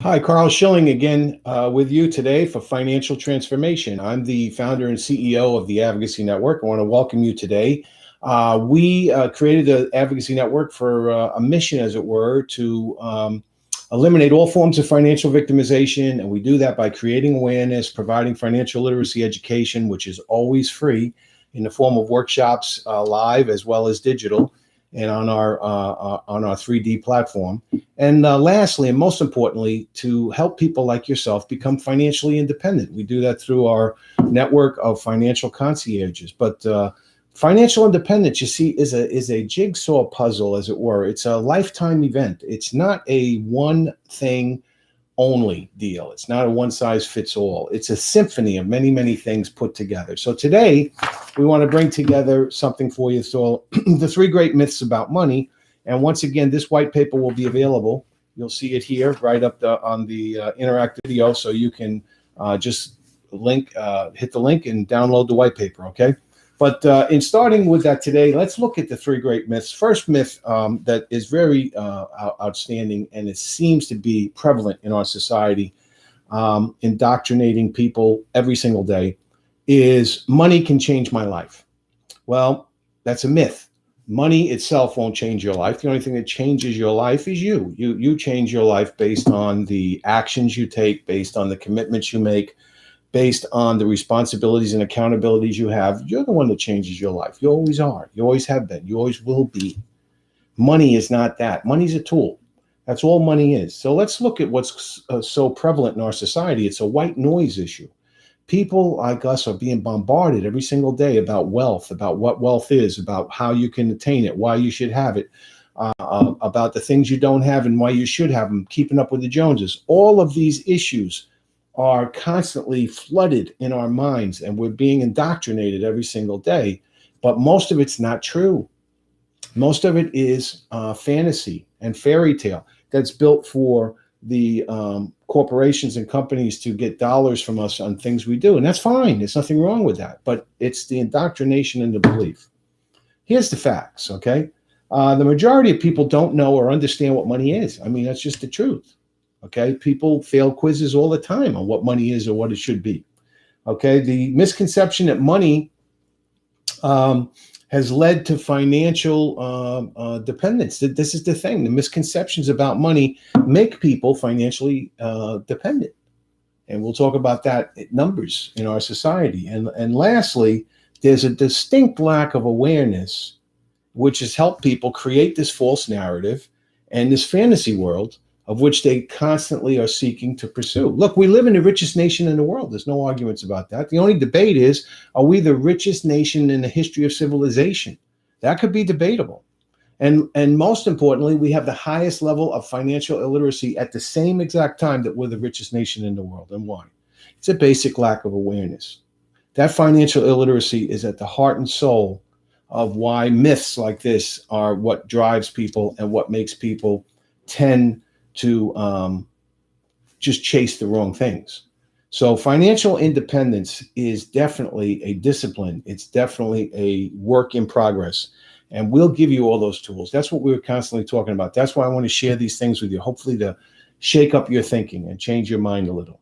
Hi, Carl Schilling again with you today for Financial Transformation. I'm the founder and CEO of the Advocacy Network. I want to welcome you today. We created the Advocacy Network for a mission, as it were, to eliminate all forms of financial victimization. And we do that by creating awareness, providing financial literacy education, which is always free in the form of workshops live as well as digital and on our 3D platform. And lastly, and most importantly, to help people like yourself become financially independent. We do that through our network of Financial Concierges. But financial independence, you see, is a jigsaw puzzle, as it were. It's a lifetime event. It's not a one thing only deal. It's not a one size fits all. It's a symphony of many, many things put together. So today we want to bring together something for you. So the 3 great myths about money. And once again, this white paper will be available. You'll see it here right up on the interactive video. So you can just hit the link and download the white paper. Okay. But in starting with that today, let's look at the 3 great myths. First myth that is very outstanding, and it seems to be prevalent in our society, indoctrinating people every single day, is money can change my life. Well, that's a myth. Money itself won't change your life. The only thing that changes your life is you. You change your life based on the actions you take, based on the commitments you make, based on the responsibilities and accountabilities you have. You're the one that changes your life. You always are. You always have been. You always will be. Money is not that. Money's a tool. That's all money is. So let's look at what's so prevalent in our society. It's a white noise issue. People like us are being bombarded every single day about wealth, about what wealth is, about how you can attain it, why you should have it, about the things you don't have and why you should have them, keeping up with the Joneses. All of these issues are constantly flooded in our minds, and we're being indoctrinated every single day. But most of it's not true. Most of it is fantasy and fairy tale that's built for the corporations and companies to get dollars from us on things we do. And that's fine. There's nothing wrong with that. But it's the indoctrination and the belief. Here's the facts, okay? The majority of people don't know or understand what money is. I mean, that's just the truth. Okay, people fail quizzes all the time on what money is or what it should be. Okay, the misconception that money has led to financial dependence. This is the thing. The misconceptions about money make people financially dependent. And we'll talk about that numbers in our society. And lastly, there's a distinct lack of awareness, which has helped people create this false narrative and this fantasy world of which they constantly are seeking to pursue. Look, we live in the richest nation in the world. There's no arguments about that. The only debate is, are we the richest nation in the history of civilization? That could be debatable. And most importantly, we have the highest level of financial illiteracy at the same exact time that we're the richest nation in the world. And why? It's a basic lack of awareness. That financial illiteracy is at the heart and soul of why myths like this are what drives people and what makes people tend to just chase the wrong things. So financial independence is definitely a discipline. It's definitely a work in progress. And we'll give you all those tools. That's what we were constantly talking about. That's why I want to share these things with you, hopefully to shake up your thinking and change your mind a little.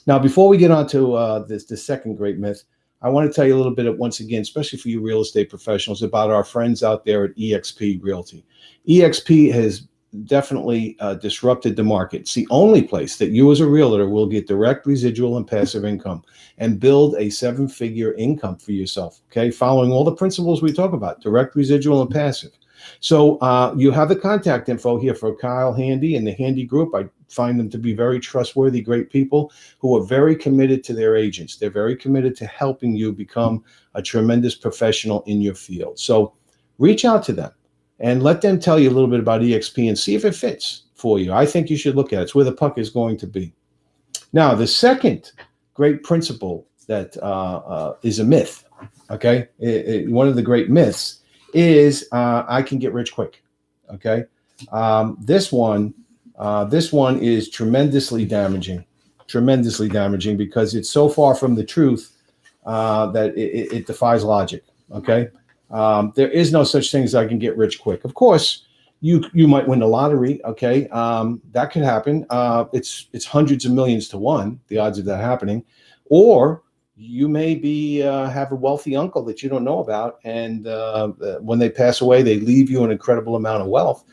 Now, before we get on to the second great myth, I want to tell you a little bit, once again, especially for you real estate professionals, about our friends out there at eXp Realty. eXp has definitely disrupted the market. It's the only place that you as a realtor will get direct residual and passive income and build a 7-figure income for yourself, okay? Following all the principles we talk about, direct residual and passive. So you have the contact info here for Kyle Handy and the Handy Group. I find them to be very trustworthy, great people who are very committed to their agents. They're very committed to helping you become a tremendous professional in your field. So reach out to them and let them tell you a little bit about eXp and see if it fits for you. I think you should look at it. It's where the puck is going to be. Now, the second great principle that is a myth, okay? One of the great myths is I can get rich quick, okay? This one is tremendously damaging because it's so far from the truth that it defies logic, okay? There is no such thing as I can get rich quick. Of course, You might win the lottery. Okay, that could happen. It's hundreds of millions to one, the odds of that happening. Or you may be have a wealthy uncle that you don't know about, and when they pass away, they leave you an incredible amount of wealth.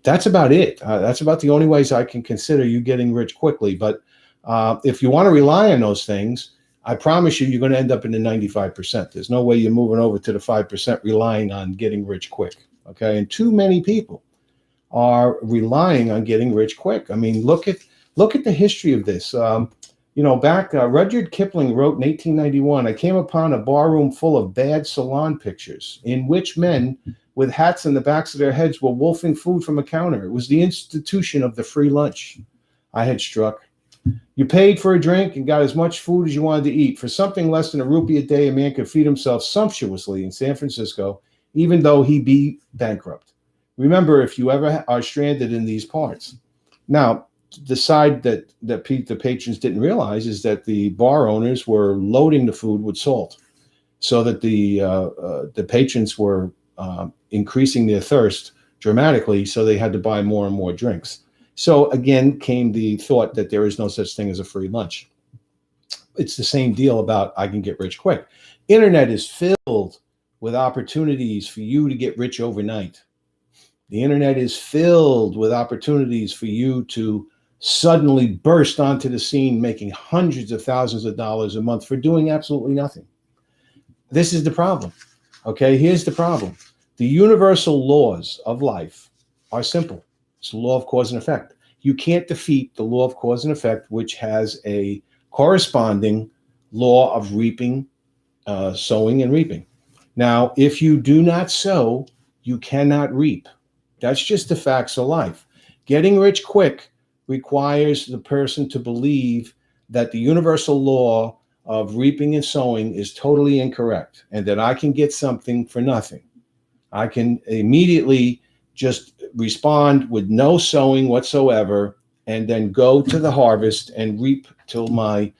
That's about it. That's about the only ways I can consider you getting rich quickly. But if you want to rely on those things, I promise you're going to end up in the 95%. There's no way you're moving over to the 5% relying on getting rich quick. Okay, and too many people are relying on getting rich quick. I mean, look at the history of this. Back Rudyard Kipling wrote in 1891, "I came upon a barroom full of bad salon pictures in which men with hats on the backs of their heads were wolfing food from a counter. It was the institution of the free lunch I had struck. You paid for a drink and got as much food as you wanted to eat. For something less than a rupee a day, a man could feed himself sumptuously in San Francisco, even though he be bankrupt. Remember, if you ever are stranded in these parts." Now, the side that the patrons didn't realize is that the bar owners were loading the food with salt, so that the patrons were increasing their thirst dramatically, so they had to buy more and more drinks. So again came the thought that there is no such thing as a free lunch. It's the same deal about I can get rich quick. Internet is filled with opportunities for you to get rich overnight. The internet is filled with opportunities for you to suddenly burst onto the scene, making hundreds of thousands of dollars a month for doing absolutely nothing. This is the problem. Okay, here's the problem. The universal laws of life are simple. It's the law of cause and effect. You can't defeat the law of cause and effect, which has a corresponding law of reaping, sowing and reaping. Now, if you do not sow, you cannot reap. That's just the facts of life. Getting rich quick requires the person to believe that the universal law of reaping and sowing is totally incorrect, and that I can get something for nothing. I can immediately just respond with no sowing whatsoever, and then go to the harvest and reap till my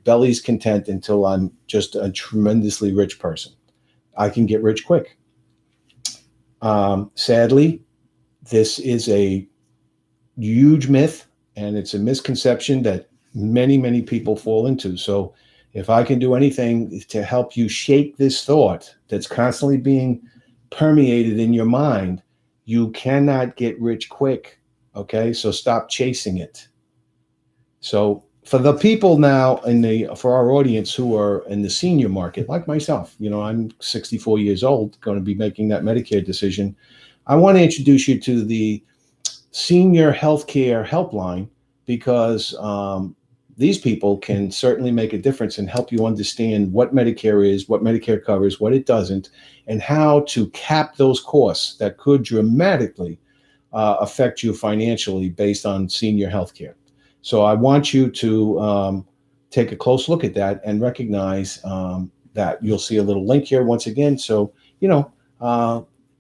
belly's content, until I'm just a tremendously rich person. I can get rich quick. Sadly, this is a huge myth, and it's a misconception that many, many people fall into. So if I can do anything to help you shake this thought that's constantly being permeated in your mind, you cannot get rich quick. Okay, so stop chasing it. So for the people now for our audience who are in the senior market, like myself, I'm 64 years old, going to be making that Medicare decision. I want to introduce you to the Senior Healthcare Helpline, because these people can certainly make a difference and help you understand what Medicare is, what Medicare covers, what it doesn't, and how to cap those costs that could dramatically affect you financially based on senior healthcare. So I want you to take a close look at that and recognize that you'll see a little link here once again. So,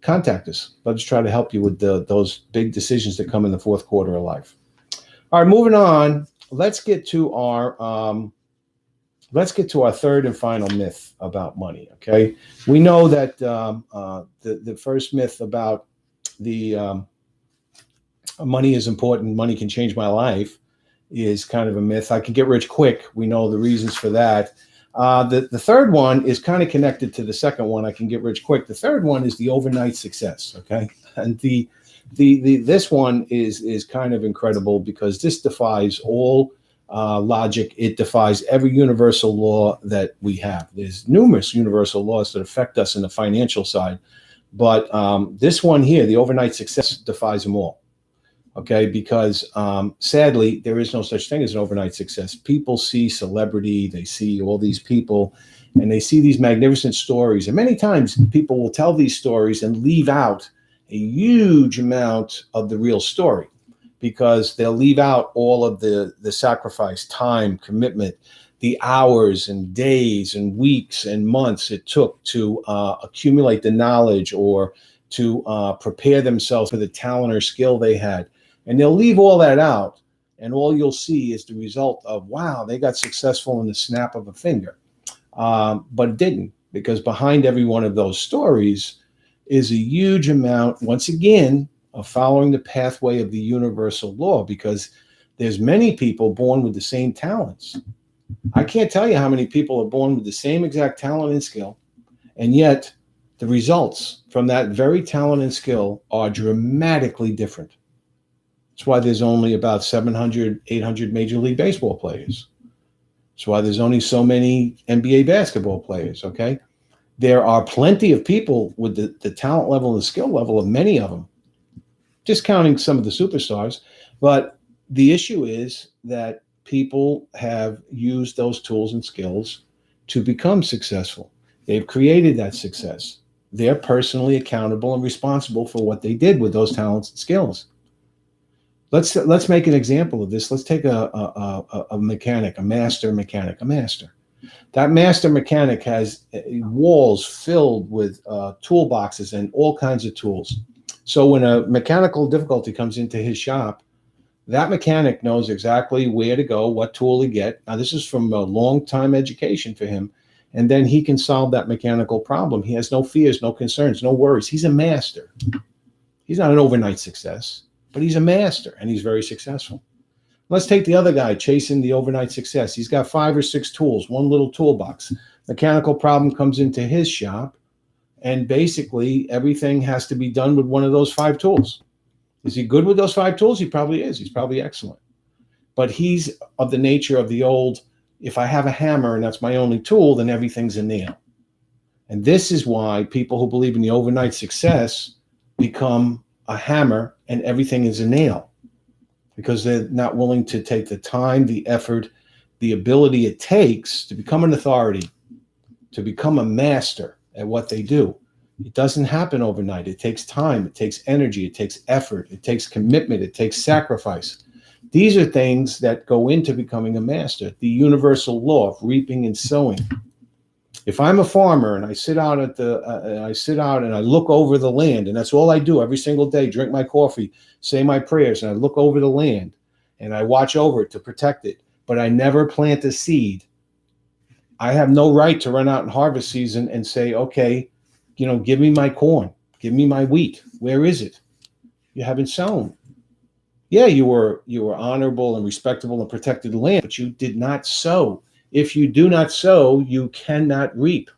contact us. Let's try to help you with those big decisions that come in the fourth quarter of life. All right, moving on. Let's get to our third and final myth about money. Okay, we know that the first myth about the money is important, money can change my life, is kind of a myth. I can get rich quick. We know the reasons for that. The third one is kind of connected to the second one. I can get rich quick. The third one is the overnight success. Okay, and this one is kind of incredible, because this defies all logic. It defies every universal law that we have. There's numerous universal laws that affect us in the financial side, but this one here, the overnight success, defies them all. Okay, because sadly, there is no such thing as an overnight success. People see celebrity, they see all these people, and they see these magnificent stories. And many times people will tell these stories and leave out a huge amount of the real story, because they'll leave out all of the sacrifice, time, commitment, the hours and days and weeks and months it took to accumulate the knowledge, or to prepare themselves for the talent or skill they had. And they'll leave all that out, and all you'll see is the result of, wow, they got successful in the snap of a finger. But it didn't, because behind every one of those stories is a huge amount, once again, of following the pathway of the universal law, because there's many people born with the same talents. I can't tell you how many people are born with the same exact talent and skill, and yet the results from that very talent and skill are dramatically different. That's why there's only about 700, 800 Major League Baseball players. That's why there's only so many NBA basketball players, okay? There are plenty of people with the talent level and the skill level of many of them, discounting some of the superstars. But the issue is that people have used those tools and skills to become successful. They've created that success. They're personally accountable and responsible for what they did with those talents and skills. Let's make an example of this. Let's take a mechanic, a master mechanic, a master. That master mechanic has walls filled with toolboxes and all kinds of tools. So when a mechanical difficulty comes into his shop, that mechanic knows exactly where to go, what tool to get. Now, this is from a long time education for him. And then he can solve that mechanical problem. He has no fears, no concerns, no worries. He's a master. He's not an overnight success, but he's a master, and he's very successful. Let's take the other guy chasing the overnight success. He's got 5 or 6 tools, one little toolbox. Mechanical problem comes into his shop, and basically everything has to be done with one of those 5 tools. Is he good with those 5 tools? He probably is. He's probably excellent. But he's of the nature of the old, if I have a hammer and that's my only tool, then everything's a nail. And this is why people who believe in the overnight success become a hammer and everything is a nail, because they're not willing to take the time, the effort, the ability it takes to become an authority, to become a master at what they do. It doesn't happen overnight. It takes time. It takes energy. It takes effort. It takes commitment. It takes sacrifice. These are things that go into becoming a master. The universal law of reaping and sowing. If I'm a farmer and I sit out and I look over the land, and that's all I do every single day, drink my coffee, say my prayers, and I look over the land and I watch over it to protect it, but I never plant a seed, I have no right to run out in harvest season and say, okay, give me my corn, give me my wheat. Where is it? You haven't sown. Yeah, you were honorable and respectable and protected the land, but you did not sow. If you do not sow, you cannot reap.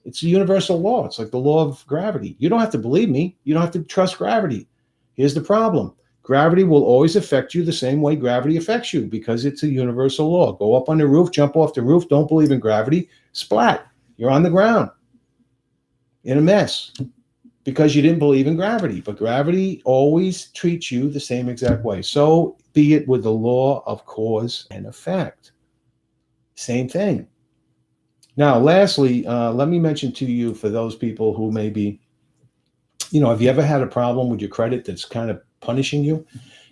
It's a universal law. It's like the law of gravity. You don't have to believe me. You don't have to trust gravity. Here's the problem. Gravity will always affect you the same way gravity affects you, because it's a universal law. Go up on the roof, jump off the roof, don't believe in gravity, splat. You're on the ground in a mess because you didn't believe in gravity. But gravity always treats you the same exact way. So be it with the law of cause and effect. Same thing. Now, lastly, let me mention to you, for those people who may be, have you ever had a problem with your credit that's kind of punishing you?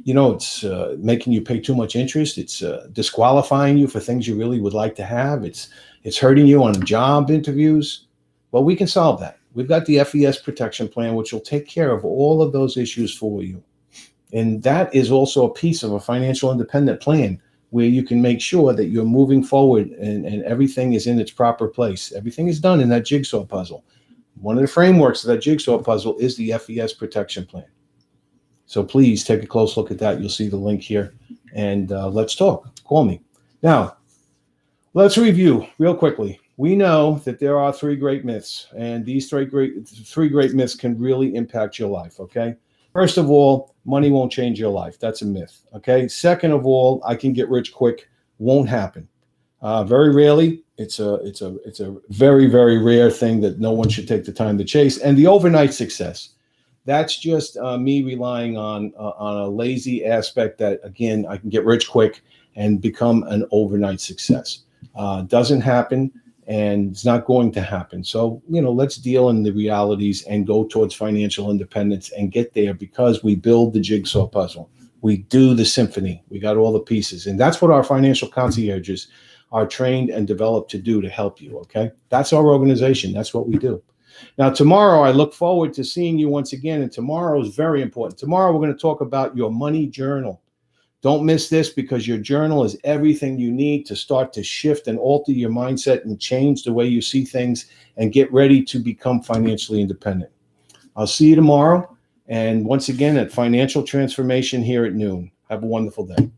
It's making you pay too much interest. It's disqualifying you for things you really would like to have. It's hurting you on job interviews. Well, we can solve that. We've got the FES protection plan, which will take care of all of those issues for you. And that is also a piece of a financial independent plan, where you can make sure that you're moving forward and everything is in its proper place. Everything is done in that jigsaw puzzle. One of the frameworks of that jigsaw puzzle is the FES protection plan. So please take a close look at that. You'll see the link here, and let's talk. Call me. Now, let's review real quickly. We know that there are 3 great myths, and these three great myths can really impact your life, okay? First of all, money won't change your life. That's a myth, okay? Second of all, I can get rich quick. Won't happen. Very rarely. It's a very, very rare thing that no one should take the time to chase. And the overnight success, that's just me relying on a lazy aspect that, again, I can get rich quick and become an overnight success. Doesn't happen. And it's not going to happen. So, let's deal in the realities and go towards financial independence and get there, because we build the jigsaw puzzle. We do the symphony. We got all the pieces. And that's what our financial concierges are trained and developed to do, to help you, okay? That's our organization. That's what we do. Now, tomorrow, I look forward to seeing you once again. And tomorrow is very important. Tomorrow, we're going to talk about your money journal. Don't miss this, because your journal is everything you need to start to shift and alter your mindset and change the way you see things and get ready to become financially independent. I'll see you tomorrow. And once again, at Financial Transformation here at noon. Have a wonderful day.